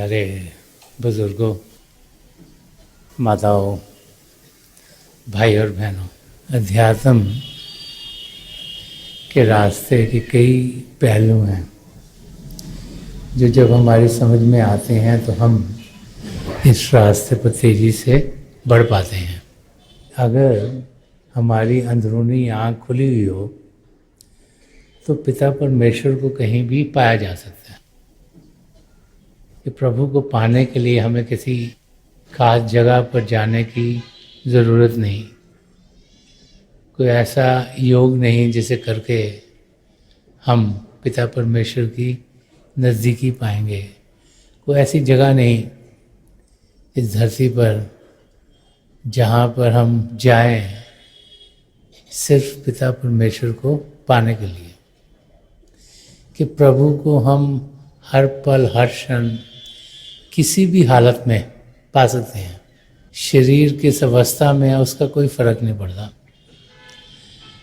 प्यारे बुजुर्गों, माताओं, भाई और बहनों, अध्यात्म के रास्ते के कई पहलू हैं जो जब हमारी समझ में आते हैं तो हम इस रास्ते पर तेज़ी से बढ़ पाते हैं। अगर हमारी अंदरूनी आँख खुली हुई हो तो पिता परमेश्वर को कहीं भी पाया जा सकता है। कि प्रभु को पाने के लिए हमें किसी खास जगह पर जाने की ज़रूरत नहीं, कोई ऐसा योग नहीं जिसे करके हम पिता परमेश्वर की नज़दीकी पाएंगे। कोई ऐसी जगह नहीं इस धरती पर जहाँ पर हम जाएं सिर्फ पिता परमेश्वर को पाने के लिए। कि प्रभु को हम हर पल हर क्षण किसी भी हालत में पा सकते हैं। शरीर किस अवस्था में है उसका कोई फर्क नहीं पड़ता,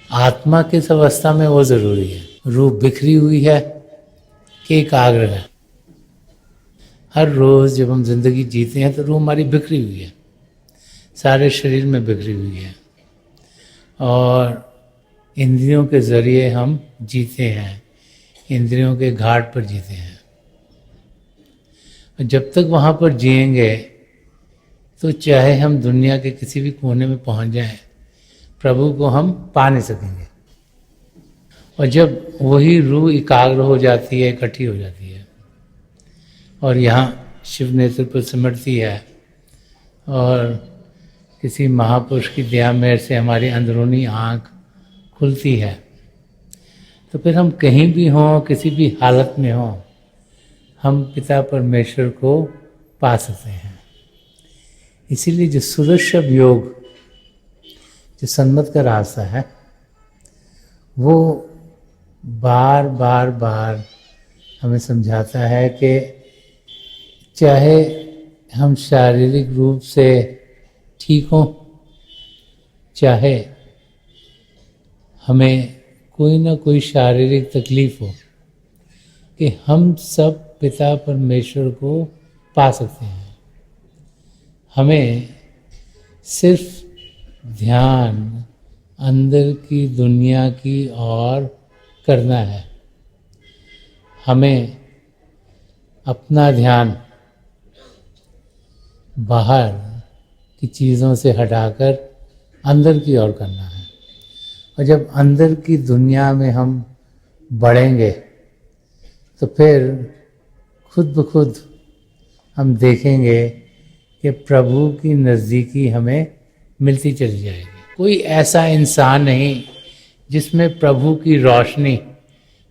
आत्मा किस अवस्था में वो ज़रूरी है। रूह बिखरी हुई है कि एकाग्र है। हर रोज़ जब हम जिंदगी जीते हैं तो रूह हमारी बिखरी हुई है, सारे शरीर में बिखरी हुई है और इंद्रियों के ज़रिए हम जीते हैं, इंद्रियों के घाट पर जीते हैं। जब तक वहाँ पर जिएंगे तो चाहे हम दुनिया के किसी भी कोने में पहुँच जाएं, प्रभु को हम पा नहीं सकेंगे। और जब वही रूह एकाग्र हो जाती है, इकट्ठी हो जाती है और यहाँ शिव नेत्र पर सिमटती है और किसी महापुरुष की दया मेहर से हमारी अंदरूनी आँख खुलती है, तो फिर हम कहीं भी हों, किसी भी हालत में हों, हम पिता परमेश्वर को पा सकते हैं। इसीलिए जो सुदर्शन योग, जो सन्मत का रास्ता है, वो बार बार बार हमें समझाता है कि चाहे हम शारीरिक रूप से ठीक हों, चाहे हमें कोई ना कोई शारीरिक तकलीफ हो, कि हम सब पिता परमेश्वर को पा सकते हैं। हमें सिर्फ ध्यान अंदर की दुनिया की ओर करना है। हमें अपना ध्यान बाहर की चीज़ों से हटाकर अंदर की ओर करना है। और जब अंदर की दुनिया में हम बढ़ेंगे तो फिर खुद ब खुद हम देखेंगे कि प्रभु की नज़दीकी हमें मिलती चली जाएगी। कोई ऐसा इंसान नहीं जिसमें प्रभु की रोशनी,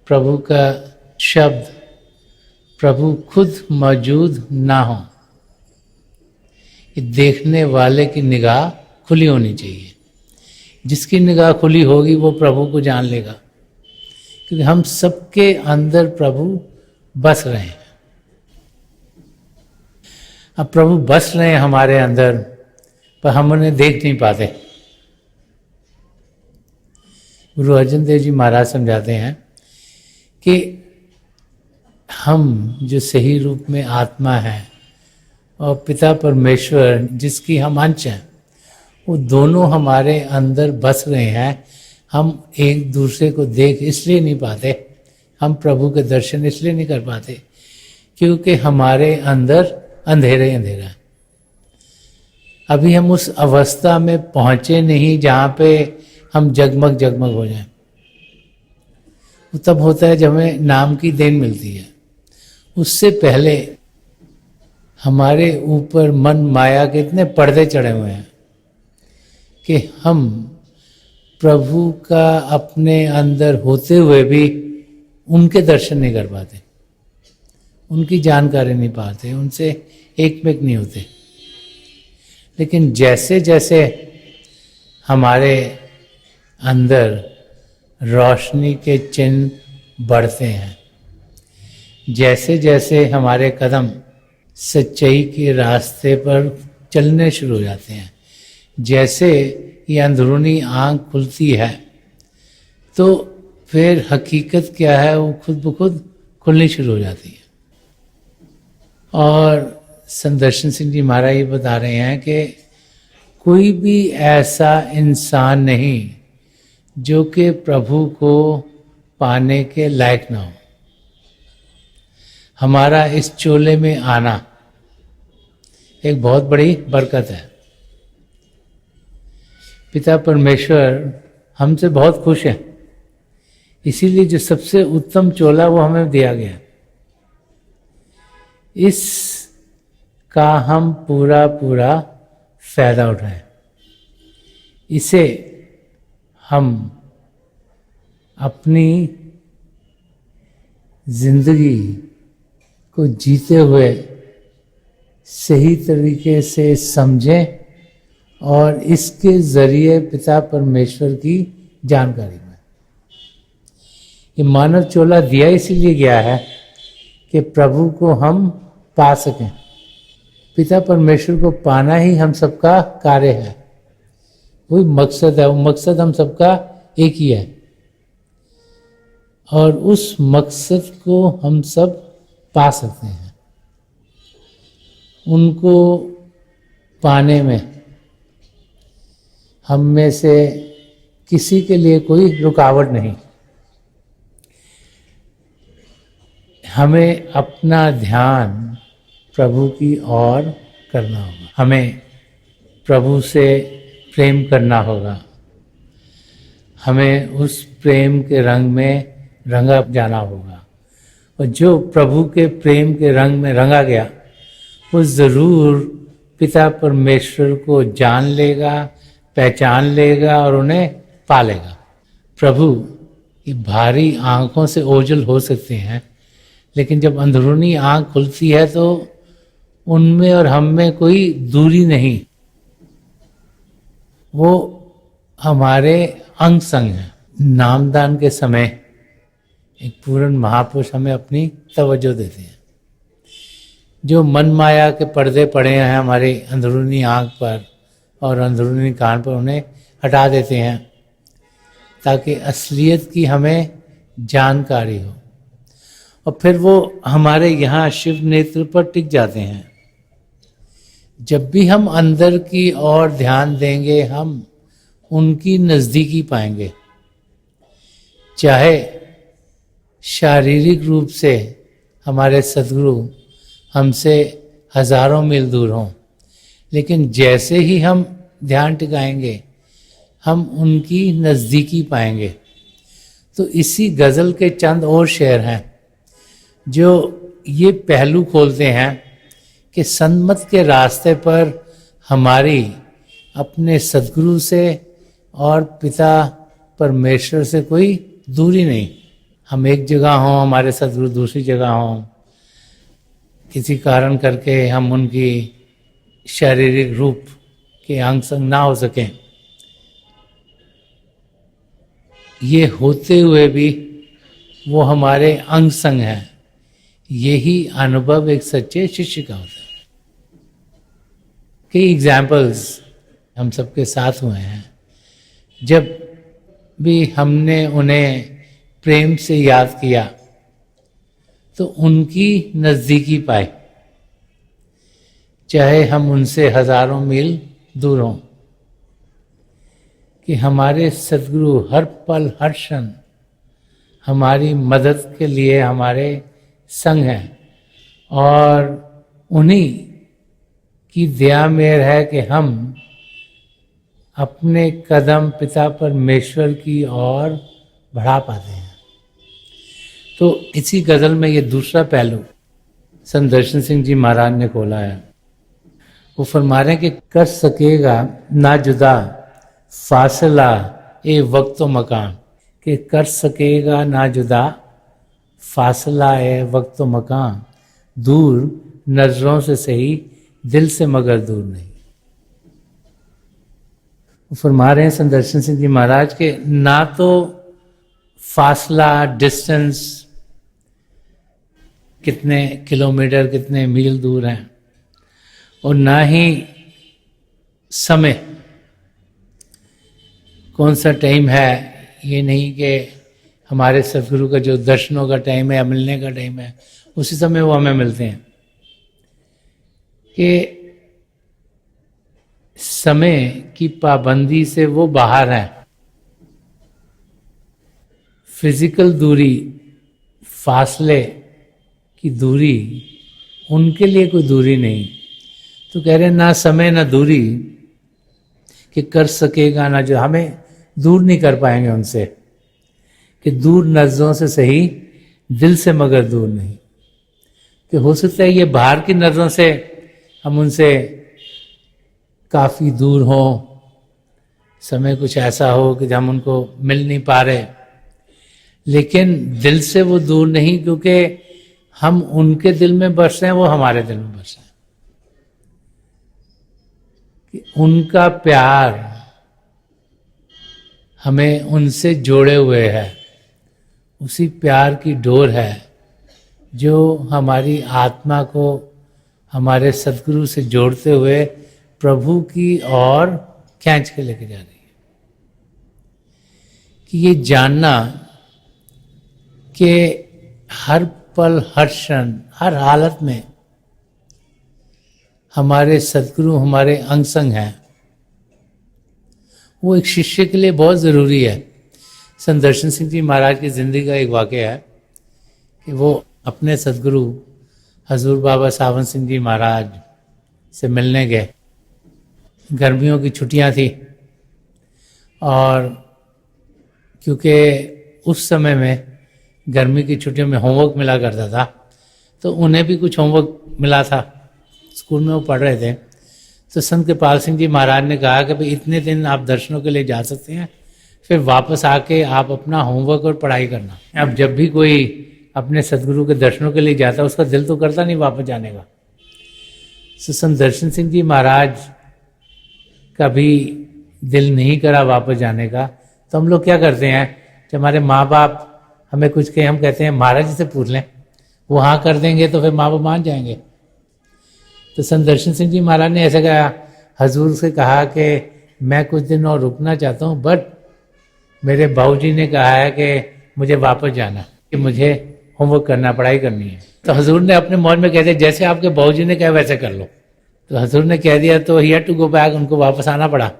प्रभु का शब्द, प्रभु खुद मौजूद ना हो। देखने वाले की निगाह खुली होनी चाहिए। जिसकी निगाह खुली होगी वो प्रभु को जान लेगा, क्योंकि हम सबके अंदर प्रभु बस रहे हैं। अब प्रभु बस रहे हैं हमारे अंदर, पर हम उन्हें देख नहीं पाते। गुरु अर्जन देव जी महाराज समझाते हैं कि हम जो सही रूप में आत्मा है और पिता परमेश्वर जिसकी हम अंश हैं, वो दोनों हमारे अंदर बस रहे हैं। हम एक दूसरे को देख इसलिए नहीं पाते, हम प्रभु के दर्शन इसलिए नहीं कर पाते क्योंकि हमारे अंदर अंधेरे अंधेरा है। अभी हम उस अवस्था में पहुँचे नहीं जहाँ पे हम जगमग जगमग हो जाएं। वो तब होता है जब हमें नाम की देन मिलती है। उससे पहले हमारे ऊपर मन माया के इतने पर्दे चढ़े हुए हैं कि हम प्रभु का अपने अंदर होते हुए भी उनके दर्शन नहीं कर पाते, उनकी जानकारी नहीं पाते, उनसे एकमिक नहीं होते। लेकिन जैसे जैसे हमारे अंदर रोशनी के चिन्ह बढ़ते हैं, जैसे जैसे हमारे कदम सच्चाई के रास्ते पर चलने शुरू हो जाते हैं, जैसे ये अंदरूनी आँख खुलती है, तो फिर हकीकत क्या है वो खुद ब खुद खुलनी शुरू हो जाती है। और संदर्शन सिंह जी महाराज ये बता रहे हैं कि कोई भी ऐसा इंसान नहीं जो कि प्रभु को पाने के लायक ना हो। हमारा इस चोले में आना एक बहुत बड़ी बरकत है। पिता परमेश्वर हमसे बहुत खुश है, इसीलिए जो सबसे उत्तम चोला वो हमें दिया गया, इसका हम पूरा पूरा फायदा उठाएं। इसे हम अपनी जिंदगी को जीते हुए सही तरीके से समझें और इसके जरिए पिता परमेश्वर की जानकारी में। ये मानव चोला दिया इसीलिए गया है कि प्रभु को हम पा सकें। पिता परमेश्वर को पाना ही हम सबका कार्य है, वही मकसद है। वो मकसद हम सबका एक ही है और उस मकसद को हम सब पा सकते हैं। उनको पाने में हम में से किसी के लिए कोई रुकावट नहीं। हमें अपना ध्यान प्रभु की ओर करना होगा, हमें प्रभु से प्रेम करना होगा, हमें उस प्रेम के रंग में रंगा जाना होगा। और जो प्रभु के प्रेम के रंग में रंगा गया वो ज़रूर पिता परमेश्वर को जान लेगा, पहचान लेगा और उन्हें पा लेगा। प्रभु ये भारी आँखों से ओझल हो सकते हैं, लेकिन जब अंदरूनी आँख खुलती है तो उनमें और हम में कोई दूरी नहीं, वो हमारे अंग संग हैं। नामदान के समय एक पूर्ण महापुरुष हमें अपनी तवज्जो देते हैं। जो मन माया के पर्दे पड़े हैं हमारे अंदरूनी आँख पर और अंदरूनी कान पर, उन्हें हटा देते हैं ताकि असलियत की हमें जानकारी हो और फिर वो हमारे यहाँ शिव नेत्र पर टिक जाते हैं। जब भी हम अंदर की ओर ध्यान देंगे हम उनकी नज़दीकी पाएंगे। चाहे शारीरिक रूप से हमारे सद्गुरु हमसे हजारों मील दूर हों, लेकिन जैसे ही हम ध्यान टिकाएंगे हम उनकी नज़दीकी पाएंगे। तो इसी गज़ल के चंद और शेर हैं जो ये पहलू खोलते हैं कि सन्मत के रास्ते पर हमारी अपने सद्गुरु से और पिता परमेश्वर से कोई दूरी नहीं। हम एक जगह हों, हमारे सद्गुरु दूसरी जगह हों, किसी कारण करके हम उनकी शारीरिक रूप के अंग संग ना हो सकें, ये होते हुए भी वो हमारे अंग संग हैं। यही अनुभव एक सच्चे शिष्य का होता है। कई एग्जाम्पल्स हम सबके साथ हुए हैं। जब भी हमने उन्हें प्रेम से याद किया तो उनकी नज़दीकी पाई, चाहे हम उनसे हजारों मील दूर हों। कि हमारे सद्गुरु हर पल हर क्षण हमारी मदद के लिए हमारे संग हैं और उन्हीं की दया मेहर है कि हम अपने कदम पिता परमेश्वर की ओर बढ़ा पाते हैं। तो इसी गज़ल में ये दूसरा पहलू संदर्शन सिंह जी महाराज ने खोला है। वो फरमा रहे हैं कि कर सकेगा ना जुदा फासला ए वक्त व मकान, कि कर सकेगा ना जुदा फासला ए वक्त व मकान, दूर नजरों से सही दिल से मगर दूर नहीं। वो फरमा रहे हैं संदर्शन सिंह जी महाराज के ना तो फासला डिस्टेंस कितने किलोमीटर कितने मील दूर हैं और ना ही समय कौन सा टाइम है। ये नहीं कि हमारे सद्गुरु का जो दर्शनों का टाइम है या मिलने का टाइम है उसी समय वो हमें मिलते हैं। कि समय की पाबंदी से वो बाहर हैं। फिजिकल दूरी, फासले की दूरी उनके लिए कोई दूरी नहीं। तो कह रहे हैं ना समय ना दूरी कि कर सकेगा ना जो, हमें दूर नहीं कर पाएंगे उनसे, कि दूर नजरों से सही दिल से मगर दूर नहीं। कि हो सकता है ये बाहर की नजरों से हम उनसे काफ़ी दूर हों, समय कुछ ऐसा हो कि हम उनको मिल नहीं पा रहे, लेकिन दिल से वो दूर नहीं, क्योंकि हम उनके दिल में बस रहे हैं, वो हमारे दिल में बस रहे हैं। कि उनका प्यार हमें उनसे जोड़े हुए है, उसी प्यार की डोर है जो हमारी आत्मा को हमारे सद्गुरु से जोड़ते हुए प्रभु की ओर खींच के लेके जा रही है। कि ये जानना कि हर पल, हर क्षण, हर हालत में हमारे सद्गुरु हमारे अंग संग हैं, वो एक शिष्य के लिए बहुत ज़रूरी है। संत दर्शन सिंह जी महाराज की ज़िंदगी का एक वाक़या है कि वो अपने सद्गुरु हजूर बाबा सावन सिंह जी महाराज से मिलने गए। गर्मियों की छुट्टियां थी और क्योंकि उस समय में गर्मी की छुट्टियों में होमवर्क मिला करता था, तो उन्हें भी कुछ होमवर्क मिला था, स्कूल में वो पढ़ रहे थे। तो संत कृपाल सिंह जी महाराज ने कहा कि भाई इतने दिन आप दर्शनों के लिए जा सकते हैं, फिर वापस आके आप अपना होमवर्क और पढ़ाई करना। अब जब भी कोई अपने सदगुरु के दर्शनों के लिए जाता, उसका दिल तो करता नहीं वापस जाने का। तो संत दर्शन सिंह जी महाराज का भी दिल नहीं करा वापस जाने का। तो हम लोग क्या करते हैं, जब हमारे माँ बाप हमें कुछ कहें, हम कहते हैं महाराज जी से पूछ लें, वो हाँ कर देंगे तो फिर माँ बाप मान जाएंगे। तो संत दर्शन सिंह जी महाराज ने ऐसा कहा, हजूर से कहा कि मैं कुछ दिन और रुकना चाहता हूँ, बट मेरे बाबूजी ने कहा है कि मुझे वापस जाना, कि मुझे होमवर्क करना, पढ़ाई करनी है। तो हजूर ने अपने मौज में कह दिया जैसे आपके बाबूजी ने कहा वैसे कर लो। तो हजूर ने कह दिया तो ही हैड टू गो बैक, उनको वापस आना पड़ा।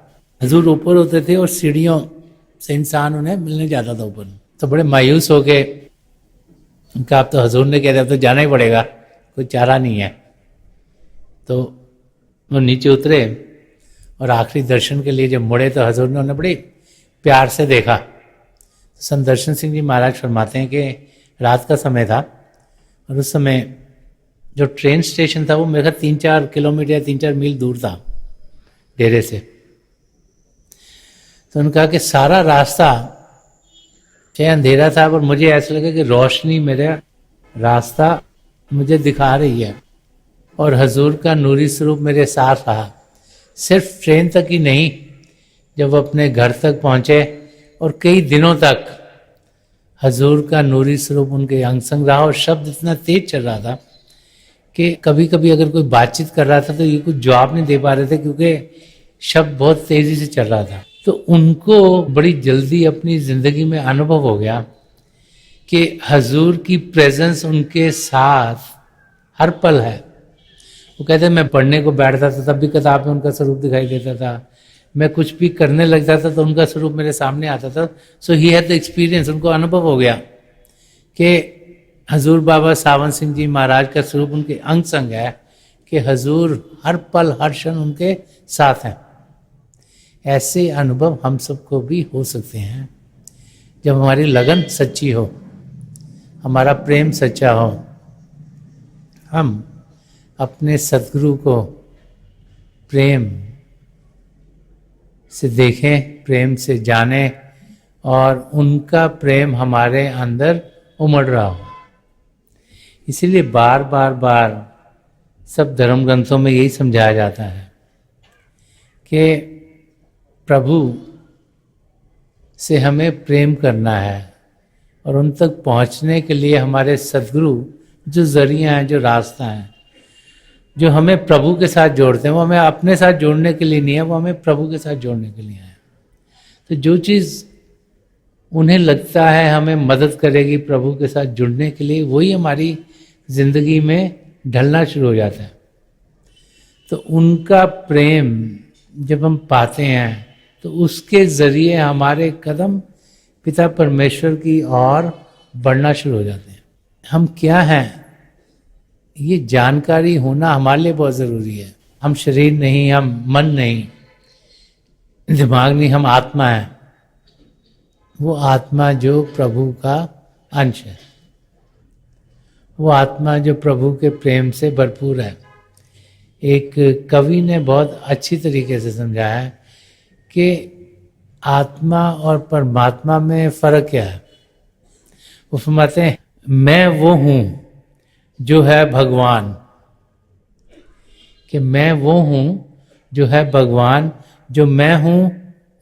हजूर ऊपर होते थे और सीढ़ियों से इंसान उन्हें मिलने जाता था ऊपर। तो बड़े मायूस हो गए, उनका अब तो हजूर ने कह दिया तो जाना ही पड़ेगा, कोई चारा नहीं है। तो वो नीचे उतरे और आखिरी दर्शन के लिए जब मुड़े तो हजूर ने उन्हें बड़ी प्यार से देखा। संत दर्शन सिंह जी महाराज फरमाते हैं कि रात का समय था और उस समय जो ट्रेन स्टेशन था वो मेरे ख्याल 3-4 किलोमीटर या 3-4 मील दूर था डेरे से। तो उन्होंने कहा कि सारा रास्ता चाहे अंधेरा था, पर मुझे ऐसा लगा कि रोशनी मेरा रास्ता मुझे दिखा रही है और हजूर का नूरी स्वरूप मेरे साथ रहा। सिर्फ ट्रेन तक ही नहीं, जब वो अपने घर तक पहुँचे और कई दिनों तक हजूर का नूरी स्वरूप उनके अंग संग रहा। और शब्द इतना तेज चल रहा था कि कभी कभी अगर कोई बातचीत कर रहा था तो ये कुछ जवाब नहीं दे पा रहे थे, क्योंकि शब्द बहुत तेजी से चल रहा था। तो उनको बड़ी जल्दी अपनी ज़िंदगी में अनुभव हो गया कि हजूर की प्रेजेंस उनके साथ हर पल है। वो कहते हैं मैं पढ़ने को बैठता था तब भी किताब में उनका स्वरूप दिखाई देता था, मैं कुछ भी करने लग जाता तो उनका स्वरूप मेरे सामने आता था। सो ही हैड द एक्सपीरियंस, उनको अनुभव हो गया कि हजूर बाबा सावन सिंह जी महाराज का स्वरूप उनके अंग संग है, कि हजूर हर पल हर क्षण उनके साथ हैं। ऐसे अनुभव हम सबको भी हो सकते हैं जब हमारी लगन सच्ची हो, हमारा प्रेम सच्चा हो, हम अपने सद्गुरु को प्रेम से देखें, प्रेम से जानें और उनका प्रेम हमारे अंदर उमड़ रहा हो। इसीलिए बार बार बार सब धर्म ग्रंथों में यही समझाया जाता है कि प्रभु से हमें प्रेम करना है और उन तक पहुंचने के लिए हमारे सद्गुरु जो जरिया हैं, जो रास्ता हैं, जो हमें प्रभु के साथ जोड़ते हैं, वो हमें अपने साथ जोड़ने के लिए नहीं है, वो हमें प्रभु के साथ जोड़ने के लिए है। तो जो चीज़ उन्हें लगता है हमें मदद करेगी प्रभु के साथ जुड़ने के लिए, वही हमारी ज़िंदगी में ढलना शुरू हो जाता है। तो उनका प्रेम जब हम पाते हैं तो उसके जरिए हमारे कदम पिता परमेश्वर की ओर बढ़ना शुरू हो जाते हैं। हम क्या हैं ये जानकारी होना हमारे लिए बहुत ज़रूरी है। हम शरीर नहीं, हम मन नहीं, दिमाग नहीं, हम आत्मा है। वो आत्मा जो प्रभु का अंश है, वो आत्मा जो प्रभु के प्रेम से भरपूर है। एक कवि ने बहुत अच्छी तरीके से समझाया है कि आत्मा और परमात्मा में फ़र्क क्या है। वो फरमाते हैं, मैं वो हूँ जो है भगवान, कि मैं वो हूँ जो है भगवान, जो मैं हूँ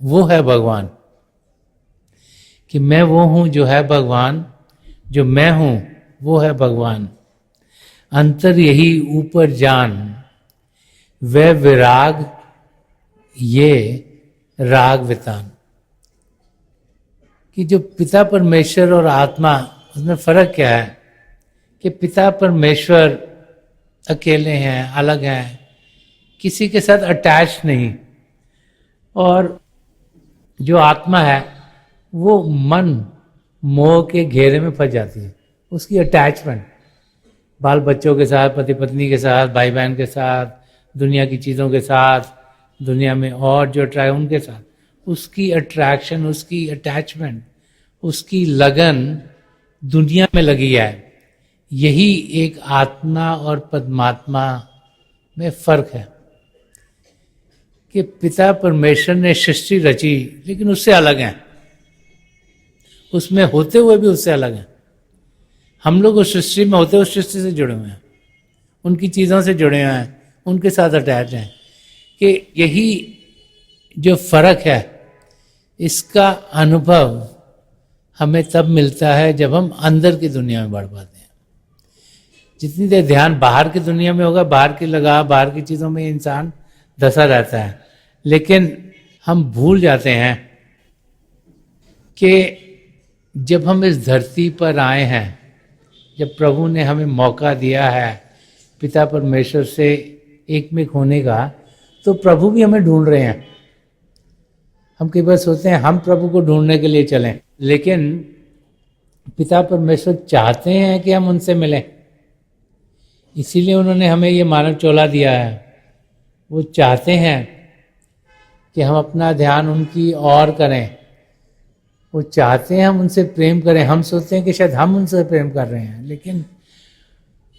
वो है भगवान। कि मैं वो हूँ जो है भगवान, जो मैं हूँ वो है भगवान। अंतर यही ऊपर जान, वह विराग ये राग वितान। कि जो पिता परमेश्वर और आत्मा, उसमें फर्क क्या है कि पिता परमेश्वर अकेले हैं, अलग हैं, किसी के साथ अटैच नहीं, और जो आत्मा है वो मन मोह के घेरे में फंस जाती है। उसकी अटैचमेंट बाल बच्चों के साथ, पति पत्नी के साथ, भाई बहन के साथ, दुनिया की चीज़ों के साथ, दुनिया में और जो अट्रैक्ट उनके साथ, उसकी अट्रैक्शन, उसकी अटैचमेंट, उसकी लगन दुनिया में लगी है। यही एक आत्मा और परमात्मा में फर्क है कि पिता परमेश्वर ने सृष्टि रची लेकिन उससे अलग हैं, उसमें होते हुए भी उससे अलग हैं। हम लोग उस सृष्टि में होते हुए उस सृष्टि से जुड़े हुए हैं, उनकी चीज़ों से जुड़े हुए हैं, उनके साथ अटैच हैं। कि यही जो फर्क है, इसका अनुभव हमें तब मिलता है जब हम अंदर की दुनिया में बढ़ पाते हैं। जितनी देर ध्यान बाहर की दुनिया में होगा, बाहर की लगाव, बाहर की चीज़ों में इंसान धंसा रहता है, लेकिन हम भूल जाते हैं कि जब हम इस धरती पर आए हैं, जब प्रभु ने हमें मौका दिया है पिता परमेश्वर से एकमिक होने का, तो प्रभु भी हमें ढूंढ रहे हैं। हम कई बार सोचते हैं हम प्रभु को ढूंढने के लिए चलें, लेकिन पिता परमेश्वर चाहते हैं कि हम उनसे मिलें। इसीलिए उन्होंने हमें ये मानव चोला दिया है। वो चाहते हैं कि हम अपना ध्यान उनकी ओर करें, वो चाहते हैं हम उनसे प्रेम करें। हम सोचते हैं कि शायद हम उनसे प्रेम कर रहे हैं, लेकिन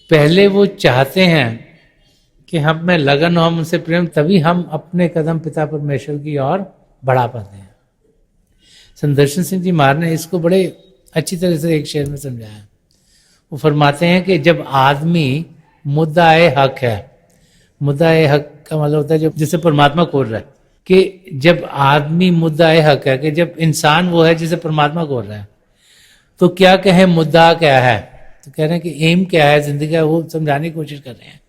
पहले वो चाहते हैं कि हम में लगन हो, हम उनसे प्रेम, तभी हम अपने कदम पिता परमेश्वर की ओर बढ़ा पाते हैं। संदर्शन सिंह जी महाराज ने इसको बड़े अच्छी तरह से एक शेर में समझाया। वो फरमाते हैं कि जब आदमी मुद्दाए हक है, मुद्दाए हक का मतलब होता है जब जिसे परमात्मा खोज रहा है, कि जब आदमी मुद्दाए हक है, कि जब इंसान वो है जिसे परमात्मा खोज रहा है, तो क्या कहें मुद्दा क्या है। तो कह रहे हैं कि एम क्या है जिंदगी का, वो समझाने की कोशिश कर रहे हैं